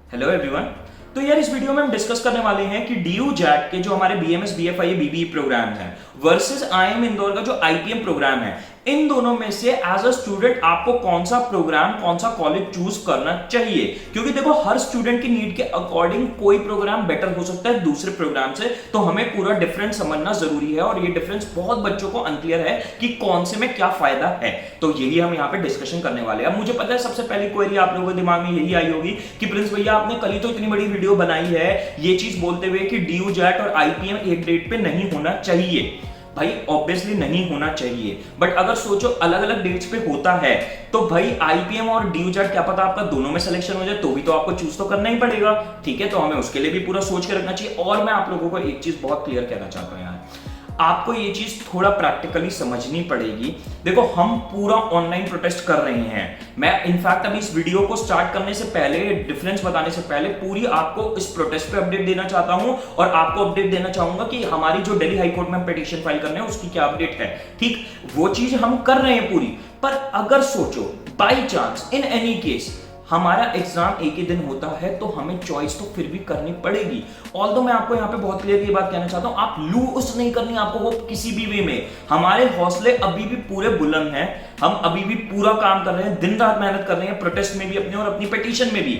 Hello everyone. तो यार इस वीडियो में हम डिस्कस करने वाले हैं कि डीयू जैट के जो हमारे बीएमएस बीएफआई बीबीई प्रोग्राम है वर्सेस आईएम इंदौर का जो आईपीएम प्रोग्राम है, इन दोनों में से एज अ स्टूडेंट आपको कौन सा प्रोग्राम कौन सा कॉलेज चूज करना चाहिए। क्योंकि देखो हर स्टूडेंट की नीड के अकॉर्डिंग कोई प्रोग्राम बेटर हो सकता है दूसरे प्रोग्राम से, तो हमें पूरा डिफरेंस समझना जरूरी है और ये डिफरेंस बहुत बच्चों को अनक्लियर है कि कौन से में क्या फायदा है। तो यही हम यहाँ पे डिस्कशन करने वाले हैं। अब मुझे पता है सबसे पहली क्वेरी आप लोगों के दिमाग में यही आई होगी कि प्रिंस भैया आपने कल ही तो इतनी बड़ी वीडियो बनाई है ये चीज बोलते हुए कि डीयू जैट और आईपीएम एक डेट पे नहीं होना चाहिए। भाई ऑब्वियसली नहीं होना चाहिए, बट अगर सोचो अलग अलग डेट्स पे होता है तो भाई आईपीएम और डीयू जैट क्या पता आपका दोनों में सिलेक्शन हो जाए, तो भी तो आपको चूज तो करना ही पड़ेगा। ठीक है, तो हमें उसके लिए भी पूरा सोच के रखना चाहिए। और मैं आप लोगों को एक चीज बहुत क्लियर कहना चाहता हूं यार, आपको ये चीज थोड़ा प्रैक्टिकली समझनी पड़ेगी। देखो हम पूरा ऑनलाइन प्रोटेस्ट कर रहे हैं। मैं इनफैक्ट अभी इस वीडियो को स्टार्ट करने से पहले, डिफरेंस बताने से पहले पूरी आपको इस प्रोटेस्ट पे अपडेट देना चाहता हूं और आपको अपडेट देना चाहूंगा कि हमारी जो दिल्ली हाई कोर्ट में हम पिटीशन फाइल करने हैं उसकी क्या अपडेट है। ठीक, वो चीज हम कर रहे हैं पूरी। पर अगर सोचो by chance in any case हमारा एग्जाम एक ही दिन होता है तो हमें चॉइस तो फिर भी करनी पड़ेगी। ऑल्दो मैं आपको यहाँ पे बहुत क्लियर ये बात कहना चाहता हूँ, आप लूज नहीं करनी आपको होप किसी भी वे में। हमारे हौसले अभी भी पूरे बुलंद हैं, हम अभी भी पूरा काम कर रहे हैं, दिन रात मेहनत कर रहे हैं, प्रोटेस्ट में भी अपने और अपनी पिटीशन में भी।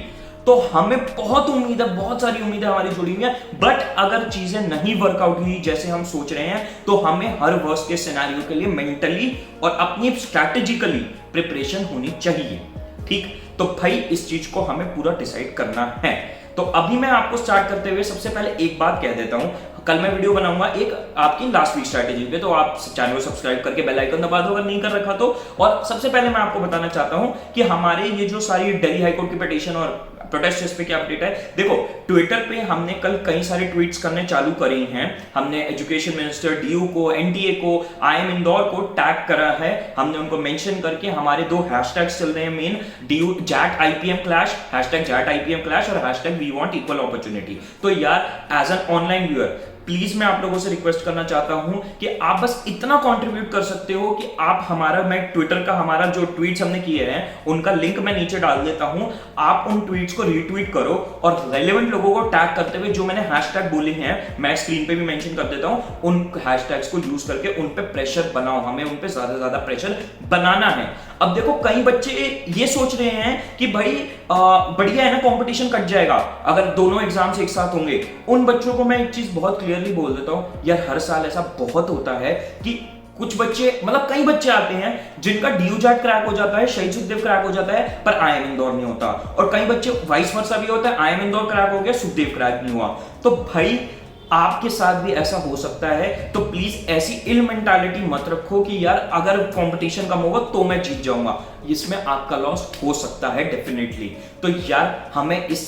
तो हमें बहुत उम्मीद है, बहुत सारी उम्मीदें हमारी जुड़ी हुई हैं। बट अगर चीजें नहीं वर्कआउट हुई जैसे हम सोच रहे हैं तो हमें हर वर्स्ट के सिनेरियो के लिए मेंटली और अपनी स्ट्रैटेजिकली प्रिपरेशन होनी चाहिए। ठीक, तो भाई इस चीज को हमें पूरा डिसाइड करना है। तो अभी मैं आपको स्टार्ट करते हुए सबसे पहले एक बात कह देता हूं, कल मैं वीडियो बनाऊंगा एक आपकी लास्ट वीक स्ट्रैटेजी पे, तो आप चैनल को सब्सक्राइब करके बेल आइकन दबा दो अगर नहीं कर रखा तो। और सबसे पहले मैं आपको बताना चाहता हूं कि हमारे ये जो सारी दिल्ली हाईकोर्ट की पिटीशन और प्रोटेस्ट इस पे क्या अपडेट है। देखो ट्विटर पे हमने कल कई सारे ट्वीट्स करने चालू करे हैं। हमने एजुकेशन मिनिस्टर डीयू को, एनटीए को, आईएम इंदौर को टैग करा है। हमने उनको मेंशन करके हमारे दो हैशटैग्स चल रहे हैं man, DU JAT IPM clash, hashtag JAT IPM clash और hashtag we want equal opportunity. तो यार as an online viewer please मैं आप लोगों से रिक्वेस्ट करना चाहता हूं कि आप बस इतना कंट्रीब्यूट कर सकते हो कि आप हमारा, मैं ट्विटर का हमारा जो ट्वीट्स हमने किए हैं उनका लिंक मैं नीचे डाल देता हूं, आप उन ट्वीट्स को रीट्वीट करो और रेलेवेंट लोगों को टैग करते हुए जो मैंने हैशटैग बोले हैं मैं स्क्रीन पे भी मेंशन कर देता हूं, उन हैशटैग्स को यूज करके उन पे प्रेशर बनाओ। हमें उन पे ज्यादा प्रेशर बनाना है। अब देखो कई बच्चे ये सोच रहे हैं कि भाई बढ़िया है ना, कंपटीशन कट जाएगा अगर दोनों एग्जाम्स एक साथ होंगे। उन बच्चों को मैं एक चीज बहुत क्लियरली बोल देता हूं, यार हर साल ऐसा बहुत होता है कि कुछ बच्चे, मतलब कई बच्चे आते हैं जिनका डीयू जैट क्रैक हो जाता है, शहीद सुखदेव क्रैक हो जाता है, पर आईएम इंदौर नहीं होता। और कई बच्चे वाइस वर्सा भी होता है, आईएम इंदौर क्रैक हो गया, सुखदेव क्रैक नहीं हुआ। तो भाई आपके साथ भी ऐसा हो सकता है, तो प्लीज ऐसी इल मेंटालिटी मत रखो कि यार अगर कंपटीशन कम होगा तो मैं जीत जाऊंगा। इसमें आपका लॉस हो सकता है डेफिनेटली। तो यार हमें इस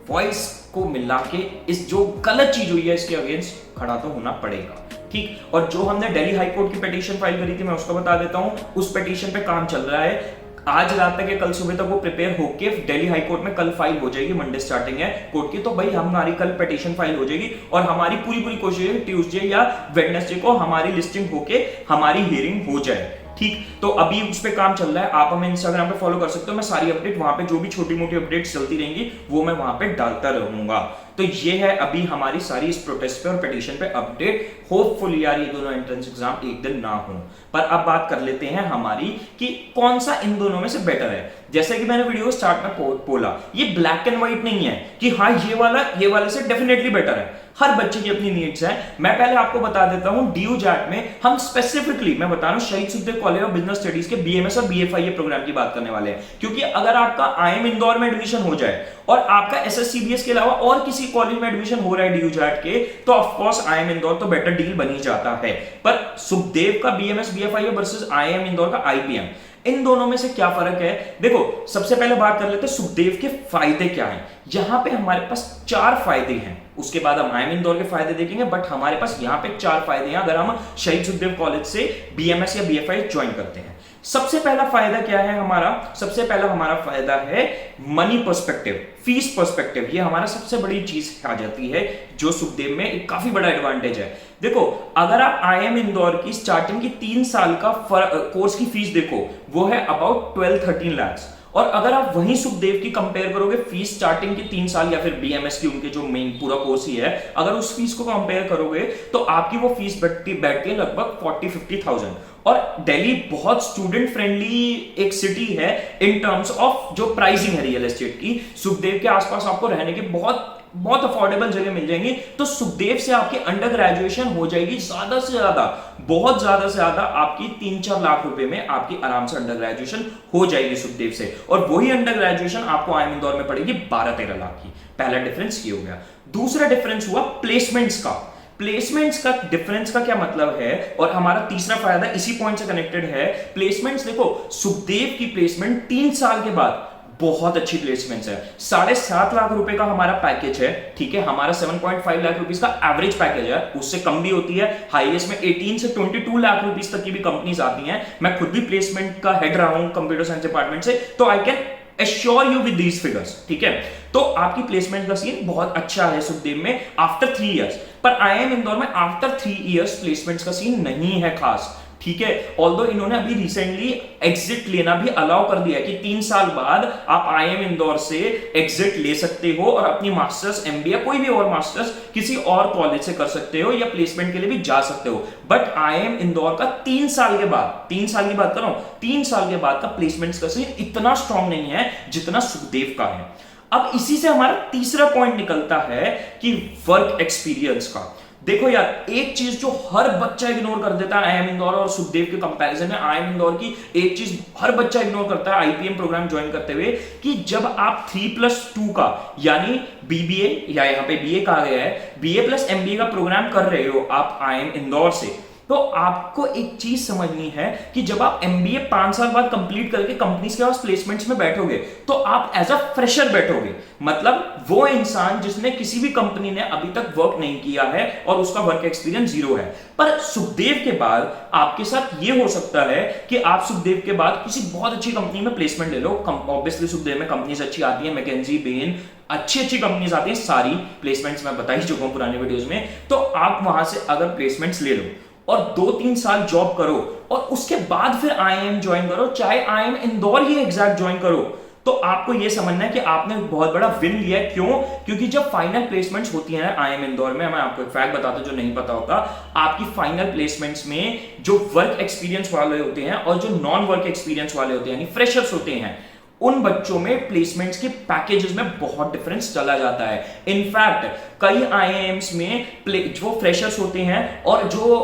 वॉइस को मिला के इस जो गलत चीज हुई है इसके अगेंस्ट खड़ा तो होना पड़ेगा। ठीक, और जो हमने दिल्ली हाई कोर्ट की पिटीशन फाइल करी थी मैं उसको बता देता हूं, उस पिटीशन पे काम चल रहा है। आज रात तक या कल सुबह तक वो प्रिपेयर होके दिल्ली हाई कोर्ट में कल फाइल हो जाएगी, मंडे स्टार्टिंग है कोर्ट की। तो भाई हमारी कल पिटीशन फाइल हो जाएगी और हमारी पूरी कोशिश है ट्यूसडे या वेडनेसडे को हमारी लिस्टिंग होके हमारी हियरिंग हो जाए। ठीक, तो अभी उस पे काम चल रहा है। आप हमें इंस्टाग्राम पे फॉलो कर सकते हो, मैं सारी अपडेट वहां पे जो भी छोटी मोटी अपडेट्स चलती रहेंगी वो मैं वहां पे डालता रहूंगा। तो ये है अभी हमारी सारी इस प्रोटेस्ट पे और पिटीशन पे अपडेट। होपफुली यार ये दोनों एंट्रेंस एग्जाम एक दिन ना हो। पर अब बात कर लेते हैं हमारी कि कौन सा इन दोनों में से बेटर है। जैसे कि मैंने वीडियो स्टार्ट में बोला, ये ब्लैक एंड व्हाइट नहीं है कि हाँ ये वाले से डेफिनेटली बेटर है। हर बच्चे की अपनी नीड्स है। मैं पहले आपको बता देता हूं, डीयू जैट में हम स्पेसिफिकली मैं बता रहा हूं शहीद Sukhdev college of business studies के बीएमएस और बीएफआई प्रोग्राम की बात करने वाले हैं। क्योंकि अगर आपका आईएम इंदौर में एडमिशन हो जाए और आपका एसएससीबीएस के अलावा और किसी कॉलेज में एडमिशन हो रहा है डीयू जैट के, तो ऑफ कोर्स आईएम इंदौर तो बेटर डील बनी जाता है। पर सुखदेव का BMS BFI versus IIM Indore का आईपीएम, इन दोनों में से क्या फर्क है। देखो सबसे पहले बात कर लेते हैं सुखदेव के फायदे क्या हैं। यहां पे हमारे पास 4 फायदे हैं, उसके बाद हम आईएम इंदौर के फायदे देखेंगे, बट हमारे पास यहां पे 4 फायदे हैं अगर हम शहीद सुखदेव कॉलेज से बीएमएस या बीएफआई ज्वाइन करते हैं। सबसे पहला फायदा क्या है हमारा, सबसे पहला हमारा फायदा है मनी पर्सपेक्टिव, फीस पर्सपेक्टिव। ये हमारा सबसे बड़ी चीज आ जाती है जो सुखदेव में एक काफी बड़ा एडवांटेज है। देखो अगर आप आईएम इंदौर की स्टार्टिंग की 3 साल का कोर्स की फीस देखो, वो है अबाउट 12-13 लाख, और अगर आप वहीं सुखदेव की कंपेयर करोगे फीस स्टार्टिंग की 3 साल या फिर बीएमएस की उनके जो मेन पूरा कोर्स ही है, अगर उस फीस को कंपेयर करोगे तो आपकी वो फीस बैठती है लगभग 40-50,000। और दिल्ली बहुत स्टूडेंट फ्रेंडली एक सिटी है इन टर्म्स ऑफ जो प्राइसिंग है रियल एस्टेट की। सुखदेव के आसपास आपको रहने के बहुत बहुत अफोर्डेबल जगह मिल जाएंगी। तो सुखदेव से आपकी अंडर ग्रेजुएशन हो जाएगी ज्यादा से ज्यादा, बहुत ज्यादा से ज्यादा आपकी 3-4 लाख रुपए में आपकी आराम से अंडर ग्रेजुएशन हो जाएगी सुखदेव से। और वही अंडर ग्रेजुएशन आपको आईआईएम इंदौर में पड़ेगी 12-13 लाख की। पहला डिफरेंस ये हो गया। दूसरा डिफरेंस हुआ प्लेसमेंट्स का। प्लेसमेंट्स का डिफरेंस का क्या मतलब है, और हमारा तीसरा फायदा इसी पॉइंट से कनेक्टेड है। प्लेसमेंट्स देखो, सुखदेव की प्लेसमेंट 3 साल के बाद बहुत अच्छी प्लेसमेंट्स है। 7.5 लाख रुपए का हमारा पैकेज है, ठीक है। हमारा 7.5 लाख रुपीस का एवरेज पैकेज है, उससे कम भी होती है। हाईएस्ट में 18 से 22 लाख रुपीस तक की भी कंपनीज आती हैं। मैं खुद भी प्लेसमेंट का हेड रहा हूं कंप्यूटर साइंस डिपार्टमेंट से, तो I can assure you with these figures, ठीक है। तो आपकी प्लेसमेंट का सीन बहुत अच्छा है सुखदेव में आफ्टर 3 इयर्स। पर आईआईएम इंदौर में आफ्टर 3 इयर्स प्लेसमेंट्स का सीन नहीं है खास, ठीक है। ऑल्दो इन्होंने अभी रिसेंटली एग्जिट लेना भी अलाउ कर दिया कि 3 साल बाद आप आईआईएम इंदौर से एग्जिट ले सकते हो और अपनी मास्टर्स, एमबीए, कोई भी और मास्टर्स किसी और कॉलेज से कर सकते हो, या प्लेसमेंट के लिए भी जा सकते हो। बट आईआईएम इंदौर का 3 साल के बाद, 3 साल की बात कर रहा हूं, 3 साल के बाद का प्लेसमेंट्स का सीन इतना स्ट्रांग नहीं है जितना सुखदेव का है। अब इसी से हमारा तीसरा पॉइंट निकलता है कि वर्क एक्सपीरियंस का। देखो यार, एक चीज जो हर बच्चा इग्नोर कर देता है आईआईएम इंदौर और सुखदेव के कंपैरिजन में, आईआईएम इंदौर की एक चीज हर बच्चा इग्नोर करता है आईपीएम प्रोग्राम ज्वाइन करते हुए, कि जब आप 3+2 का यानी बीबीए, या यहाँ पे बीए कहा गया है, बीए प्लस एमबीए का प्रोग्राम कर रहे हो आप आईआईएम इंदौर से, तो आपको एक चीज समझनी है कि जब आप एमबीए 5 साल बाद कंप्लीट करके कंपनीज के पास प्लेसमेंट्स में बैठोगे तो आप एज अ फ्रेशर बैठोगे। मतलब वो इंसान जिसने किसी भी कंपनी ने अभी तक वर्क नहीं किया है और उसका वर्क एक्सपीरियंस 0 है। पर सुखदेव के बाद आपके साथ ये हो सकता है कि आप सुखदेव के बाद किसी बहुत अच्छी कंपनी में प्लेसमेंट ले लो। ऑब्वियसली सुखदेव में कंपनीज अच्छी आती है, मैकेंजी, बेन, अच्छी कंपनीज आती है, सारी प्लेसमेंट्स मैं बता ही चुका हूं पुराने वीडियोस में। तो आप वहां से अगर प्लेसमेंट्स ले लो और 2-3 साल जॉब करो और उसके बाद फिर आईआईएम ज्वाइन करो, चाहे आईआईएम इंदौर ही एग्जैक्ट ज्वाइन करो, तो आपको यह समझना है कि आपने बहुत बड़ा विन लिया है। क्यों? क्योंकि जब फाइनल प्लेसमेंट्स होती हैं आईआईएम इंदौर में, मैं आपको एक फैक्ट बताता हूं जो नहीं पता होता, आपकी फाइनल प्लेसमेंट्स में जो वर्क एक्सपीरियंस वाले होते हैं और जो नॉन वर्क एक्सपीरियंस वाले होते हैं, यानी फ्रेशर्स होते हैं, उन बच्चों में प्लेसमेंट्स के पैकेजेस में बहुत डिफरेंस चला जाता है। इनफैक्ट कई आईआईएम्स में जो फ्रेशर्स होते हैं और जो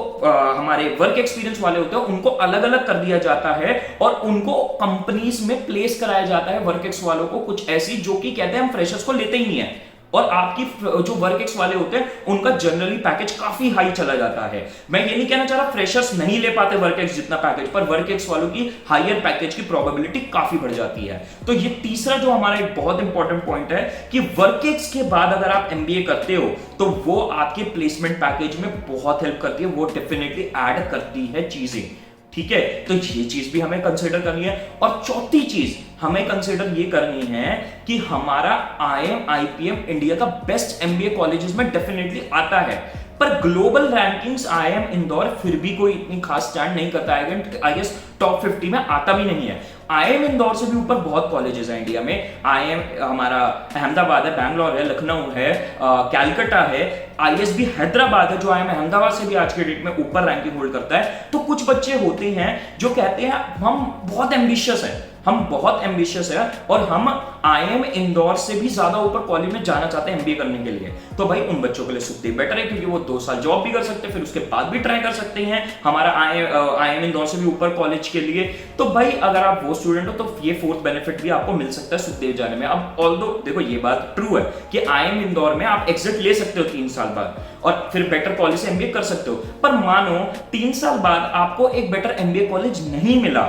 हमारे वर्क एक्सपीरियंस वाले होते हैं उनको अलग अलग कर दिया जाता है और उनको कंपनीज में प्लेस कराया जाता है वर्क एक्स वालों को, कुछ ऐसी जो कि कहते हैं हम फ्रेशर्स को लेते ही नहीं है। और आपकी जो वर्क एक्स वाले होते हैं उनका जनरली पैकेज काफी हाई चला जाता है। मैं ये नहीं कहना चाह रहा फ्रेशर्स नहीं ले पाते वर्क एक्स जितना पैकेज, पर वर्क एक्स वालों की हायर पैकेज की प्रोबेबिलिटी काफी बढ़ जाती है। तो ये तीसरा जो हमारा एक बहुत इंपॉर्टेंट पॉइंट है कि वर्क एक्स के बाद अगर आप एमबीए करते हो तो वो आपके प्लेसमेंट पैकेज में बहुत हेल्प करती है, वो डेफिनेटली ऐड करती है चीजें, ठीक है। तो ये चीज भी हमें कंसीडर करनी है। और चौथी चीज हमें कंसीडर ये करनी है कि हमारा आईएम आईपीएम इंडिया का बेस्ट एमबीए कॉलेजेस में डेफिनेटली आता है, पर ग्लोबल रैंकिंग्स आईएम इंदौर फिर भी कोई इतनी खास स्टैंड नहीं करता है। आई गेस टॉप 50 में आता भी नहीं है। आईएम इंदौर से भी ऊपर बहुत कॉलेजेस हैं इंडिया में। आईएम हमारा अहमदाबाद है, बैंगलोर है, लखनऊ है, कैलकाटा है, आईएसबी हैदराबाद है जो आईएम अहमदाबाद से भी आज के डेट में ऊपर रैंकिंग होल्ड करता है। तो कुछ बच्चे होते हैं जो कहते हैं हम बहुत एम्बिशियस हैं, हम बहुत एम्बिशियस है और हम आईएम इंदौर से भी ज्यादा ऊपर कॉलेज में जाना चाहते हैं एमबीए करने के लिए। तो भाई उन बच्चों के लिए सुखदेव बेटर है, क्योंकि वो 2 साल जॉब भी कर सकते हैं, फिर उसके बाद भी ट्राई कर सकते हैं हमारा आईएम इंदौर से भी ऊपर कॉलेज के लिए। तो भाई अगर आप वो स्टूडेंट हो तो ये 4th बेनिफिट भी आपको मिल सकता है सुखदेव जाने में। अब ऑल्दो देखो ये बात ट्रू है कि आईएम इंदौर में आप एग्जिट ले सकते हो 3 साल बाद और फिर बेटर कॉलेज से एमबीए कर सकते हो, पर मानो 3 साल बाद आपको एक बेटर एमबीए कॉलेज नहीं मिला,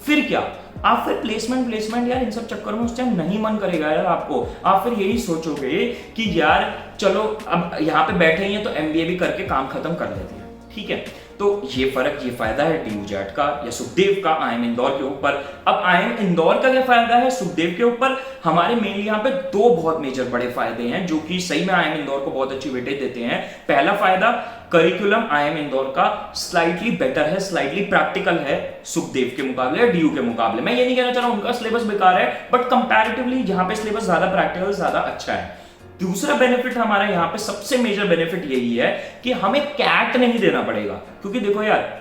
फिर क्या? आप फिर प्लेसमेंट यार इन सब चक्कर में उस टाइम नहीं मन करेगा यार आपको। आप फिर यही सोचोगे कि यार चलो अब यहाँ पे बैठे ही हैं तो एमबीए भी करके काम खत्म कर लेते हैं, ठीक है। तो ये फर्क, ये फायदा है डीयू जैट का या सुखदेव का आईएम इंदौर के ऊपर। अब आईएम इंदौर का क्या फायदा है सुखदेव के ऊपर? हमारे मेनली यहाँ पे दो बहुत मेजर बड़े फायदे हैं जो कि सही में आईएम इंदौर को बहुत अच्छी वेटेज देते हैं। पहला फायदा, करिकुलम आईएम इंदौर का स्लाइटली बेटर है, स्लाइटली प्रैक्टिकल है सुखदेव के मुकाबले या डीयू के मुकाबले। मैं ये नहीं कहना चाह रहा हूं उनका सिलेबस बेकार है, बट कंपैरेटिवली यहाँ पे सिलेबस ज्यादा प्रैक्टिकल, ज्यादा अच्छा है। दूसरा बेनिफिट हमारा यहाँ पे सबसे मेजर बेनिफिट यही है कि हमें कैट नहीं देना पड़ेगा, क्योंकि देखो यार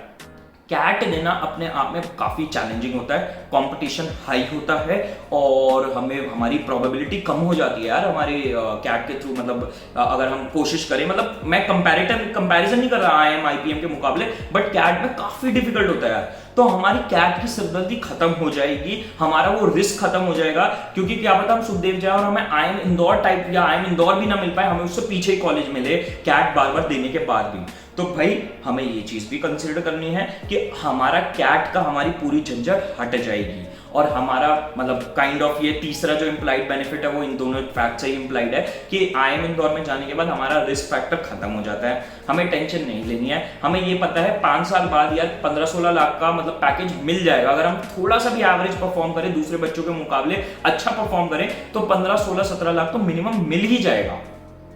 कैट देना अपने आप में काफी चैलेंजिंग होता है, कंपटीशन हाई होता है और हमें हमारी प्रोबेबिलिटी कम हो जाती है यार हमारे कैट के थ्रू, मतलब अगर हम कोशिश करें, मतलब मैं कंपैरिजन नहीं कर रहा आईएम आईपीएम के मुकाबले, बट कैट में काफी डिफिकल्ट होता है यार। तो हमारी कैट की सिरदर्दी खत्म हो जाएगी, हमारा वो रिस्क खत्म हो जाएगा, क्योंकि क्या पता हम सुखदेव जाए और हमें आईएम इंदौर टाइप या आईएम इंदौर भी ना मिल पाए, हमें उससे पीछे ही कॉलेज मिले कैट बार बार देने के बाद भी। तो भाई हमें ये चीज भी कंसीडर करनी है कि हमारा कैट का हमारी पूरी झंझट हट जाएगी और हमारा मतलब काइंड ऑफ ये तीसरा जो इंप्लाइड बेनिफिट है वो इन दोनों फैक्ट से ही इंप्लाइड है कि आईएम इंदौर में जाने के बाद हमारा रिस्क फैक्टर खत्म हो जाता है, हमें टेंशन नहीं लेनी है। हमें ये पता है 5 साल बाद यार 15-16 लाख का मतलब पैकेज मिल जाएगा अगर हम थोड़ा सा भी एवरेज परफॉर्म करें, दूसरे बच्चों के मुकाबले अच्छा परफॉर्म करें तो 15-16-17 लाख तो मिनिमम मिल ही जाएगा।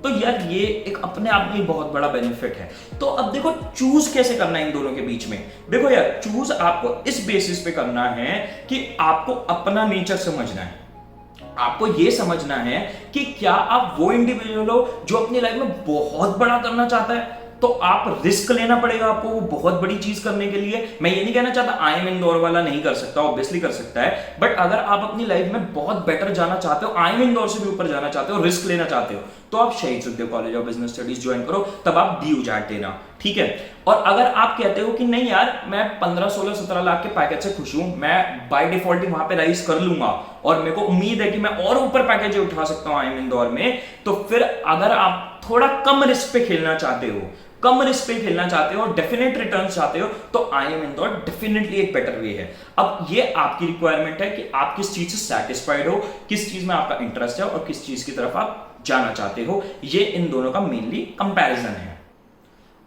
तो यार ये एक अपने आप में बहुत बड़ा बेनिफिट है। तो अब देखो चूज कैसे करना है इन दोनों के बीच में। देखो यार चूज आपको इस बेसिस पे करना है कि आपको अपना नेचर समझना है, आपको ये समझना है कि क्या आप वो इंडिविजुअल हो जो अपनी लाइफ में बहुत बड़ा करना चाहता है, तो आप रिस्क लेना पड़ेगा आपको वो बहुत बड़ी चीज करने के लिए। मैं ये नहीं कहना चाहता आईएम इंदौर वाला नहीं कर सकता, ऑब्वियसली कर सकता है, बट अगर आप अपनी लाइफ में बहुत बेटर जाना चाहते हो, आईएम इंदौर से भी ऊपर जाना चाहते हो, रिस्क लेना चाहते हो, तो आप शहीद Sukhdev college of business studies join करो, तब आप डीयू जैट देना, ठीक है। और अगर आप कहते हो कि नहीं यार मैं 15-16-17 लाख के पैकेज से खुश हूं, मैं बाय डिफॉल्ट ही वहां पे राइज कर लूंगा और मेरे को उम्मीद है कि मैं और ऊपर पैकेज उठा सकता हूं आईएम इंदौर में, तो फिर अगर आप थोड़ा कम रिस्क पे खेलना चाहते हो, कम रिस्क पे खेलना चाहते हो और डेफिनेट रिटर्न चाहते हो, तो आईएम इंदौर डेफिनेटली एक बेटर वे है। अब ये आपकी रिक्वायरमेंट है कि आप किस चीज से सेटिस्फाइड हो, किस चीज में आपका इंटरेस्ट है और किस चीज की तरफ आप जाना चाहते हो। ये इन दोनों का मेनली कंपैरिजन है।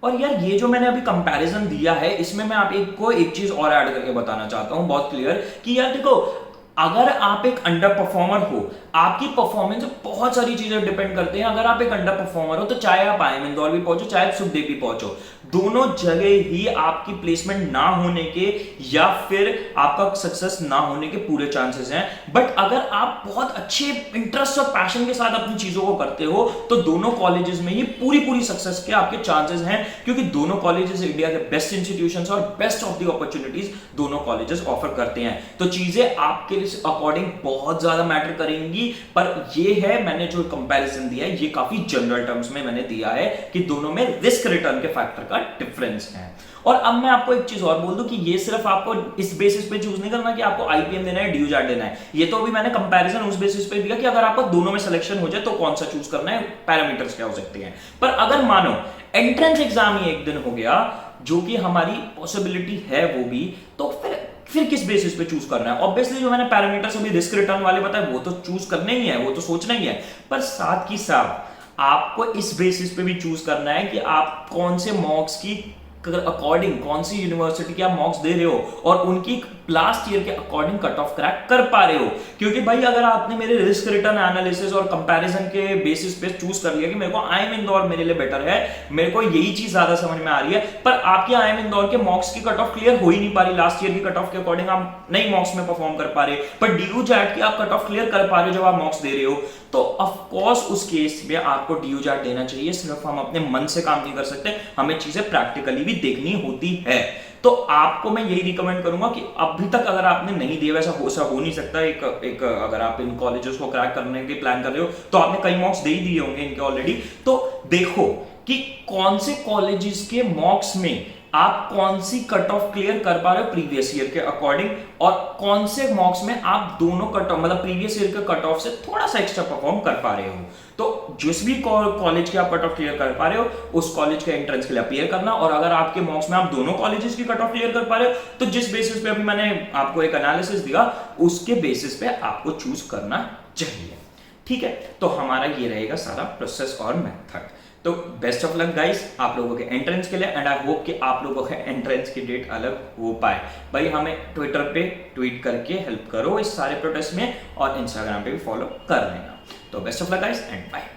और यार ये जो मैंने अभी कंपैरिजन दिया है इसमें मैं आप एक चीज और ऐड करके बताना चाहता हूं बहुत क्लियर, कि यार देखो अगर आप एक अंडर परफॉर्मर हो, आपकी परफॉर्मेंस बहुत सारी चीजें डिपेंड करते हैं। अगर आप एक अंडर परफॉर्मर हो तो चाहे आप आईएम इंदौर भी पहुंचो, चाहे आप सुखदेव भी पहुंचो, दोनों जगह ही आपकी प्लेसमेंट ना होने के या फिर आपका सक्सेस ना होने के पूरे चांसेस हैं। बट अगर आप बहुत अच्छे इंटरेस्ट और पैशन के साथ अपनी चीजों को करते हो तो दोनों कॉलेजेस में ही पूरी सक्सेस के आपके चांसेस हैं, क्योंकि दोनों कॉलेजेस इंडिया के बेस्ट इंस्टीट्यूशंस और बेस्ट ऑफ द अपॉर्चुनिटीज दोनों कॉलेजेस ऑफर करते हैं। तो चीजें आपके अकॉर्डिंग बहुत ज्यादा मैटर करेंगी, पर ये है मैंने जो कंपैरिजन दिया है ये काफी जनरल टर्म्स में मैंने दिया है कि दोनों में रिस्क रिटर्न के फैक्टर का डिफरेंस है। और अब मैं आपको एक चीज और बोल दूं कि ये सिर्फ आपको इस बेसिस पे चूज नहीं करना कि आपको आईपीएम देना है डीयू जैट देना है, ये तो अभी मैंने कंपैरिजन उस बेसिस पे दिया कि अगर आपको दोनों में सिलेक्शन हो जाए तो कौन सा चूज करना है, पैरामीटर्स क्या हो सकते हैं। पर अगर मानो एंट्रेंस एग्जाम ही एक दिन हो गया जो कि हमारी पॉसिबिलिटी है वो भी, तो फिर किस बेसिस पे चूज करना है। ऑब्वियसली जो मैंने पैरामीटर्स अभी रिस्क रिटर्न वाले बताए वो तो चूज करने ही है, वो तो सोचना ही है, पर साथ ही साथ आपको इस बेसिस पे भी चूज करना है कि आप कौन से मॉक्स की अकॉर्डिंग कौन सी यूनिवर्सिटी के आप मॉक्स दे रहे हो और उनकी लास्ट ईयर के अकॉर्डिंग कट ऑफ क्रैक कर पा रहे हो। क्योंकि भाई अगर आपने मेरे रिस्क रिटर्न एनालिसिस और कंपैरिजन के बेसिस पे चूज कर लिया कि मेरे को आईएम इंदौर मेरे लिए बेटर है, मेरे को यही चीज ज्यादा समझ में आ रही है, पर आपकी आईएम इंदौर के मॉक्स की कट ऑफ क्लियर हो ही नहीं पा रही, लास्ट ईयर की कट ऑफ के अकॉर्डिंग आप नई मॉक्स में परफॉर्म कर पा रहे, पर डीयू जैट की आप कट ऑफ क्लियर कर पा रहे हो जब आप मॉक्स दे रहे हो, तो ऑफ कोर्स उस केस में आपको डीयू जैट देना चाहिए। सिर्फ हम अपने मन से काम नहीं कर सकते, हमें चीजें प्रैक्टिकली भी देखनी होती है। तो आपको मैं यही रिकमेंड करूंगा कि अभी तक अगर आपने नहीं दिया, वैसा हो नहीं सकता, एक अगर आप इन कॉलेजेस को क्रैक करने के प्लान कर रहे हो तो आपने कई मॉक्स दे ही दिए होंगे इनके ऑलरेडी, तो देखो कि कौन से कॉलेजेस के मॉक्स में आप कौन सी कट ऑफ क्लियर कर पा रहे हो प्रीवियस ईयर के अकॉर्डिंग, और कौन से मॉक्स में आप दोनों कट ऑफ मतलब प्रीवियस ईयर के कट ऑफ से थोड़ा सा एक्स्ट्रा परफॉर्म कर पा रहे हो। तो जिस भी कॉलेज के आप कट ऑफ क्लियर कर पा रहे हो उस कॉलेज के एंट्रेंस के लिए अपीयर करना, और अगर आपके मॉक्स में आप दोनों कॉलेजेस की कट ऑफ क्लियर कर पा रहे हो तो जिस बेसिस पे अभी मैंने आपको एक एनालिसिस दिया उसके बेसिस पे आपको चूज करना चाहिए। ठीक है, तो हमारा ये रहेगा सारा प्रोसेस और मेथड। तो बेस्ट ऑफ लक गाइस आप लोगों के एंट्रेंस के लिए, एंड आई होप कि आप लोगों के एंट्रेंस की डेट अलग हो पाए। भाई हमें ट्विटर पे ट्वीट करके हेल्प करो इस सारे प्रोटेस्ट में, और इंस्टाग्राम पे भी फॉलो कर लेना। तो best of luck guys and bye.